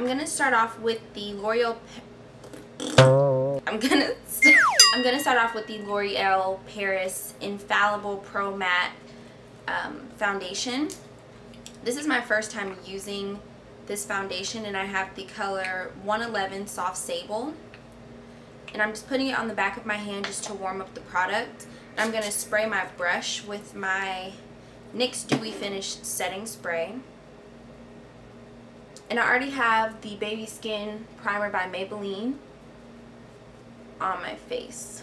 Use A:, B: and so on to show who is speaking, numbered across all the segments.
A: I'm gonna start off with the L'Oreal. I'm gonna start off with the L'Oreal Paris Infallible Pro Matte foundation. This is my first time using this foundation, and I have the color 111 Soft Sable. And I'm just putting it on the back of my hand just to warm up the product. And I'm going to spray my brush with my NYX Dewy Finish Setting Spray. And I already have the Baby Skin Primer by Maybelline on my face.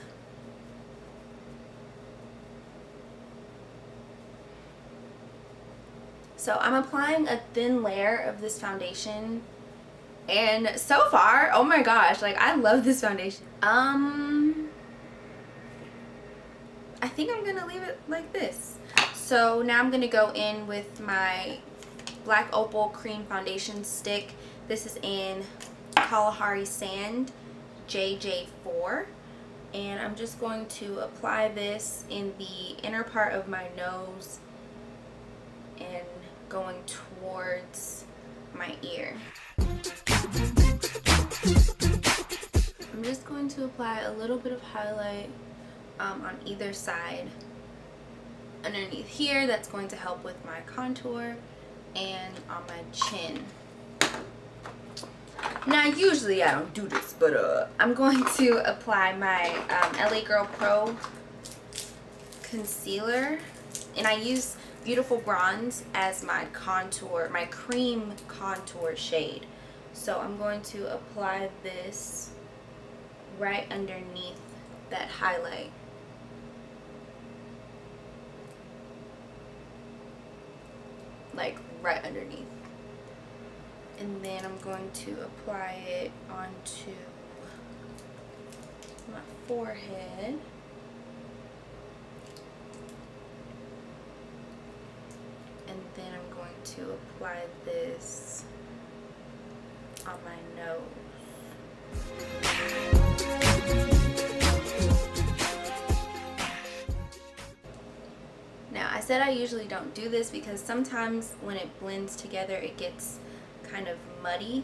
A: So I'm applying a thin layer of this foundation, and so far, oh my gosh, like I love this foundation. I think I'm gonna leave it like this. So now I'm gonna go in with my Black Opal Cream Foundation Stick. This is in Kalahari Sand JJ4, and I'm just going to apply this in the inner part of my nose and going towards my ear. I'm just going to apply a little bit of highlight on either side underneath here. That's going to help with my contour, and on my chin. Now usually I don't do this, but I'm going to apply my LA Girl Pro concealer, and I use Beautiful Bronze as my contour, my cream contour shade. So I'm going to apply this right underneath that highlight. Like right underneath. And then I'm going to apply it onto my forehead. And then I'm going to apply this on my nose. Now, I said I usually don't do this because sometimes when it blends together it gets kind of muddy.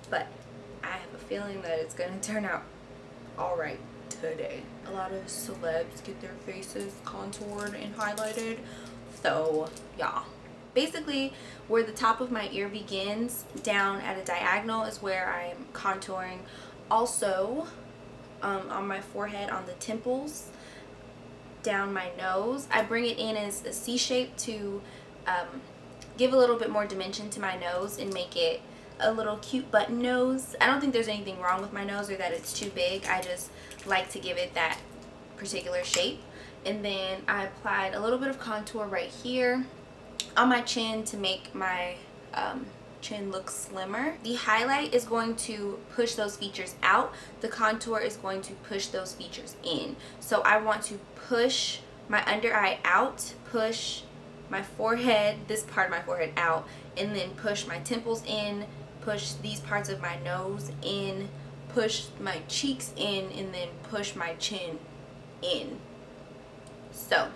A: But I have a feeling that it's going to turn out alright today. A lot of celebs get their faces contoured and highlighted, so yeah. Basically, where the top of my ear begins, down at a diagonal, is where I'm contouring. Also, on my forehead, on the temples, down my nose, I bring it in as a C shape to give a little bit more dimension to my nose and make it a little cute button nose. I don't think there's anything wrong with my nose or that it's too big. I just like to give it that particular shape. And then I applied a little bit of contour right here on my chin to make my chin look slimmer. The highlight is going to push those features out. The contour is going to push those features in. So I want to push my under eye out, push my forehead, this part of my forehead out, and then push my temples in, push these parts of my nose in, push my cheeks in, and then push my chin in. So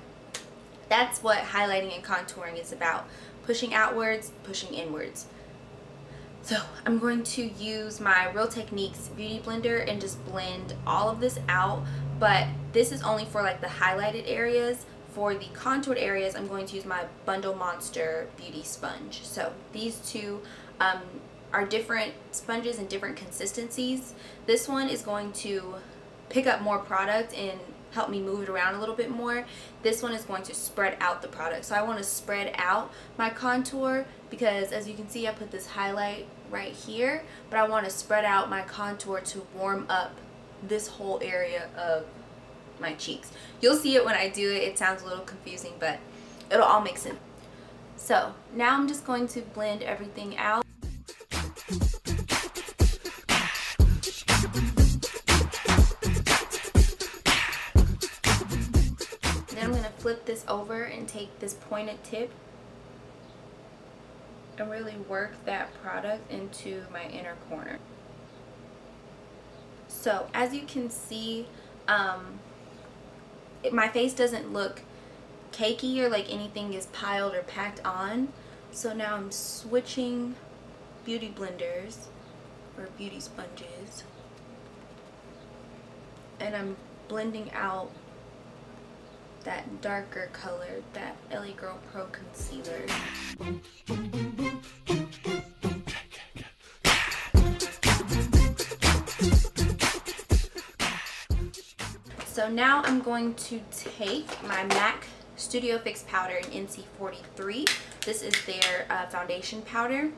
A: that's what highlighting and contouring is about. Pushing outwards, pushing inwards. So I'm going to use my Real Techniques Beauty Blender and just blend all of this out, but this is only for like the highlighted areas. For the contoured areas, I'm going to use my Bundle Monster Beauty Sponge. So these two are different sponges and different consistencies. This one is going to pick up more product and help me move it around a little bit more. This one is going to spread out the product. So I want to spread out my contour because, as you can see, I put this highlight right here, but I want to spread out my contour to warm up this whole area of my cheeks. You'll see it when I do it. It sounds a little confusing, but it'll all make sense. So now I'm just going to blend everything out. Then I'm going to flip this over and take this pointed tip and really work that product into my inner corner. So as you can see, my face doesn't look cakey or like anything is piled or packed on. So now I'm switching beauty blenders or beauty sponges, and I'm blending out that darker color, that LA Girl Pro Concealer. So now I'm going to take my MAC Studio Fix powder in NC43. This is their foundation powder.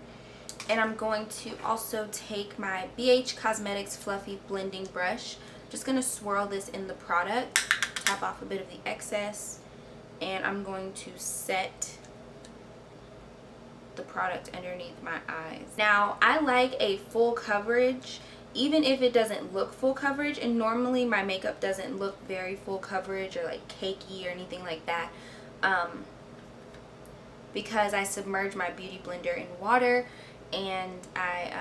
A: And I'm going to also take my BH Cosmetics Fluffy Blending Brush. Just going to swirl this in the product, tap off a bit of the excess, and I'm going to set the product underneath my eyes. Now, I like a full coverage, even if it doesn't look full coverage, and normally my makeup doesn't look very full coverage or like cakey or anything like that, because I submerge my beauty blender in water and I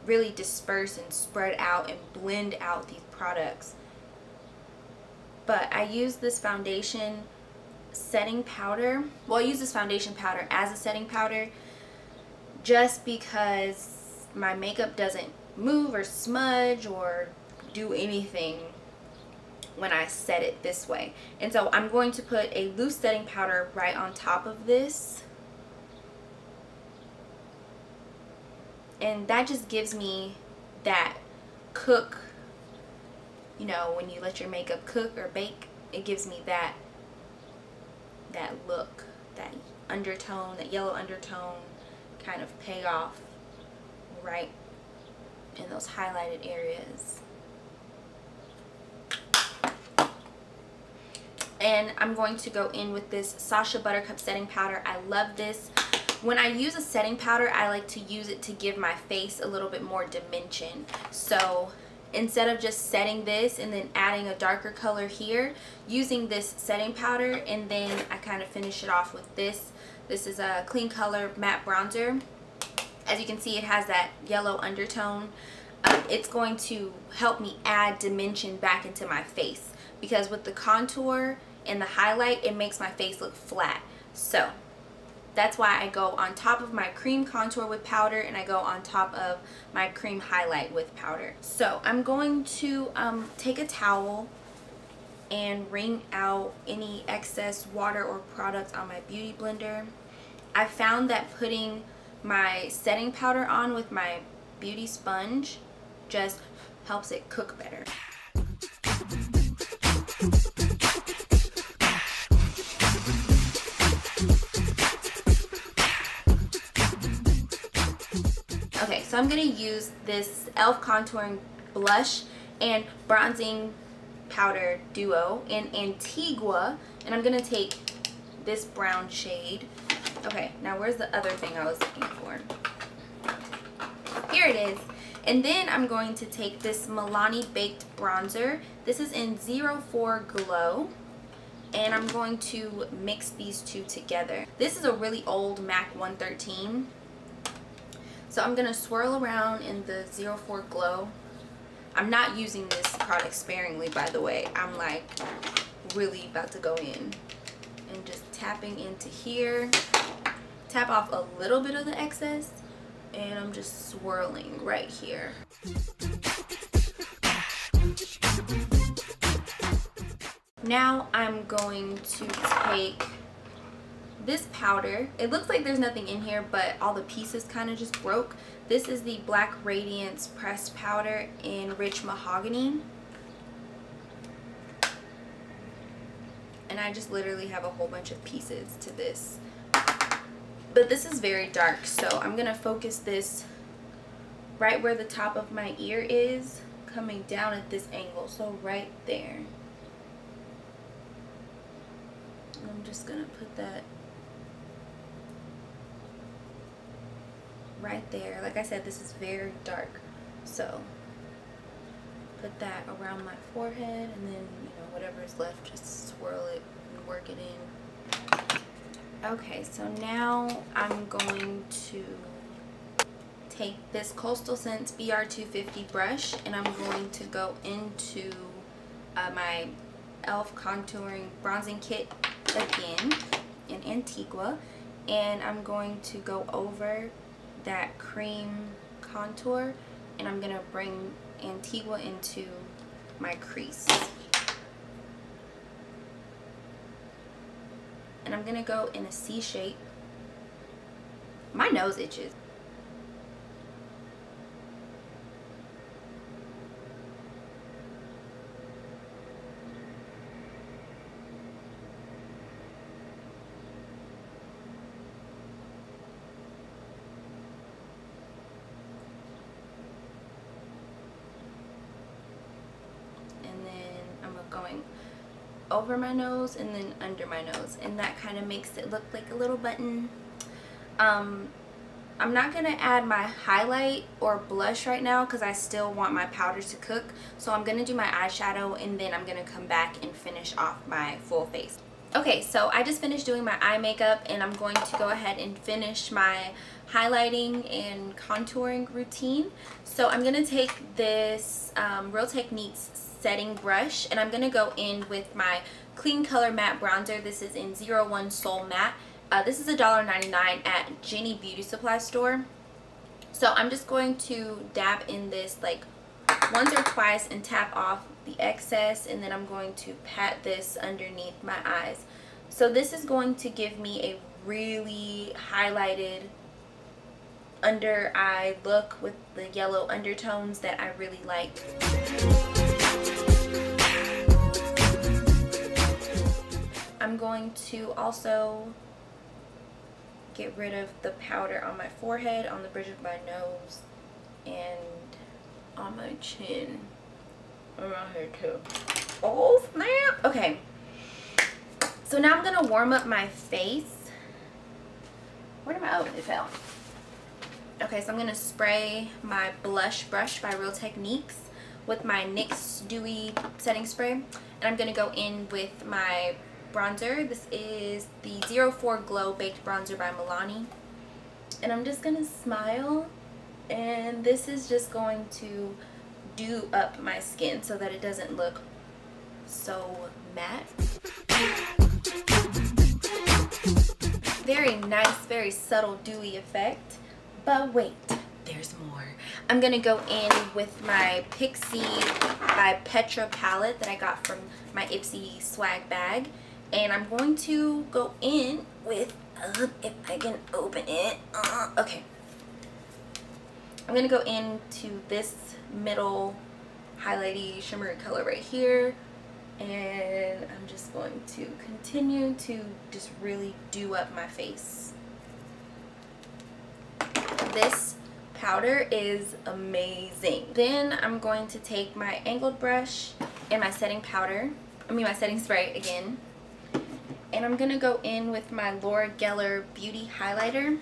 A: really disperse and spread out and blend out these products. But I use this foundation setting powder. Well, I use this foundation powder as a setting powder just because my makeup doesn't move or smudge or do anything when I set it this way. And so I'm going to put a loose setting powder right on top of this, and that just gives me that cook, you know, when you let your makeup cook or bake, it gives me that look, that undertone, that yellow undertone kind of payoff right in those highlighted areas. And I'm going to go in with this Sasha Buttercup setting powder. I love this. When I use a setting powder, I like to use it to give my face a little bit more dimension. So instead of just setting this and then adding a darker color here, using this setting powder, and then I kind of finish it off with this. This is a Clean Color Matte Bronzer. As you can see, it has that yellow undertone. It's going to help me add dimension back into my face, because with the contour and the highlight, it makes my face look flat. So that's why I go on top of my cream contour with powder, and I go on top of my cream highlight with powder. So I'm going to take a towel and wring out any excess water or product on my beauty blender. I found that putting my setting powder on with my beauty sponge just helps it cook better. Okay, so I'm going to use this e.l.f. contouring blush and bronzing powder duo in Antigua, and I'm going to take this brown shade. Okay, now where's the other thing I was looking for? Here it is. And then I'm going to take this Milani Baked Bronzer. This is in 04 Glow. And I'm going to mix these two together. This is a really old MAC 113. So I'm going to swirl around in the 04 Glow. I'm not using this product sparingly, by the way. I'm like really about to go in. And just tapping into here. Tap off a little bit of the excess. And I'm just swirling right here. Now I'm going to take this powder. It looks like there's nothing in here, but all the pieces kind of just broke. This is the Black Radiance Pressed Powder in Rich Mahogany. And I just literally have a whole bunch of pieces to this. But this is very dark, so I'm going to focus this right where the top of my ear is, coming down at this angle, so right there. And I'm just going to put that right there. Like I said, this is very dark, so put that around my forehead, and then, you know, whatever is left, just swirl it and work it in. Okay, so now I'm going to take this Coastal Scents BR250 brush, and I'm going to go into my e.l.f. contouring bronzing kit again in Antigua, and I'm going to go over that cream contour, and I'm going to bring Antigua into my crease. And I'm going to go in a C shape. My nose itches. Going over my nose and then under my nose, and that kind of makes it look like a little button. I'm not gonna add my highlight or blush right now because I still want my powders to cook, so I'm gonna do my eyeshadow and then I'm gonna come back and finish off my full face. Okay, so I just finished doing my eye makeup, and I'm going to go ahead and finish my highlighting and contouring routine. So I'm gonna take this Real Techniques setting brush, and I'm going to go in with my Clean Color Matte Bronzer. This is in 01 Soul Matte. This is $1.99 at Jenny Beauty Supply Store. So I'm just going to dab in this like once or twice and tap off the excess, and then I'm going to pat this underneath my eyes. So this is going to give me a really highlighted under eye look with the yellow undertones that I really like. I'm going to also get rid of the powder on my forehead, on the bridge of my nose, and on my chin. Around here too. Oh snap! Okay. So now I'm gonna warm up my face. Where did my, oh, it fell. Okay, so I'm gonna spray my blush brush by Real Techniques with my NYX Dewy Setting Spray. And I'm gonna go in with my bronzer. This is the 04 Glow Baked Bronzer by Milani. And I'm just gonna smile, and this is just going to do up my skin so that it doesn't look so matte. Very nice, very subtle dewy effect. But wait, there's more. I'm gonna go in with my Pixie by Petra palette that I got from my Ipsy swag bag. And I'm going to go in with, if I can open it, okay. I'm going to go into this middle highlighty shimmery color right here. And I'm just going to continue to just really do up my face. This powder is amazing. Then I'm going to take my angled brush and my setting powder, my setting spray again. And I'm going to go in with my Laura Geller Beauty Highlighter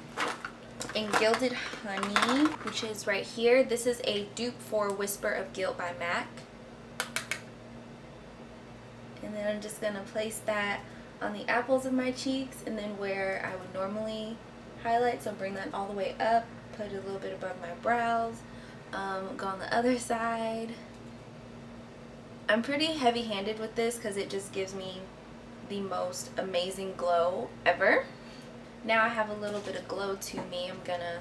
A: in Gilded Honey, which is right here. This is a dupe for Whisper of Guilt by MAC. And then I'm just going to place that on the apples of my cheeks, and then where I would normally highlight. So bring that all the way up, put it a little bit above my brows, go on the other side. I'm pretty heavy-handed with this because it just gives me the most amazing glow ever. Now I have a little bit of glow to me. I'm gonna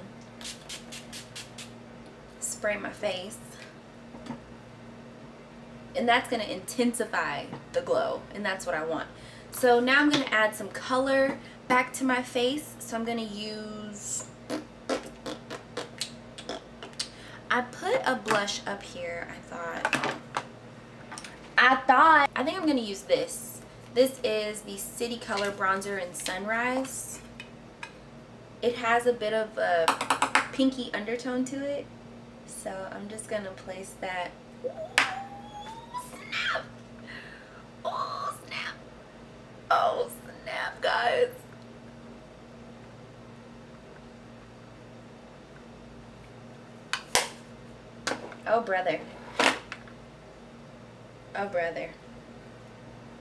A: spray my face, and that's gonna intensify the glow, and that's what I want. So now I'm gonna add some color back to my face. So I'm gonna use, I put a blush up here. I think I'm gonna use this. This is the City Color Bronzer in Sunrise. It has a bit of a pinky undertone to it, so I'm just gonna place that. Oh snap! Oh snap! Oh snap, guys! Oh brother! Oh brother!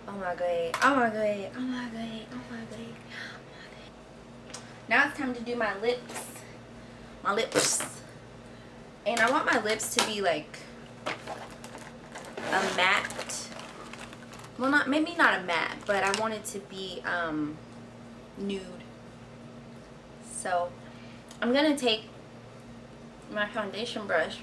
A: Oh my god, oh my god, oh my god, oh my god, oh my god. Now it's time to do my lips. My lips. And I want my lips to be like a matte. Well, maybe not a matte, but I want it to be nude. So I'm gonna take my foundation brush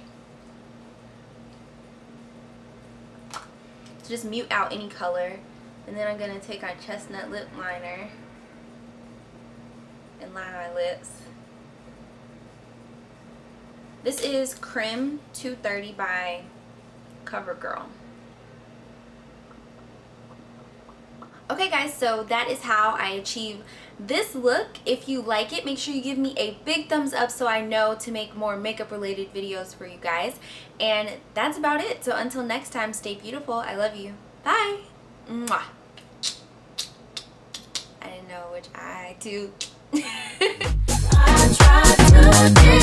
A: to just mute out any color, and then I'm gonna take our chestnut lip liner and line my lips. This is Creme 230 by CoverGirl. Okay guys, so that is how I achieve this look. If you like it, make sure you give me a big thumbs up so I know to make more makeup related videos for you guys. And that's about it. So until next time, stay beautiful. I love you. Bye. Mwah. I didn't know which eye to. I tried to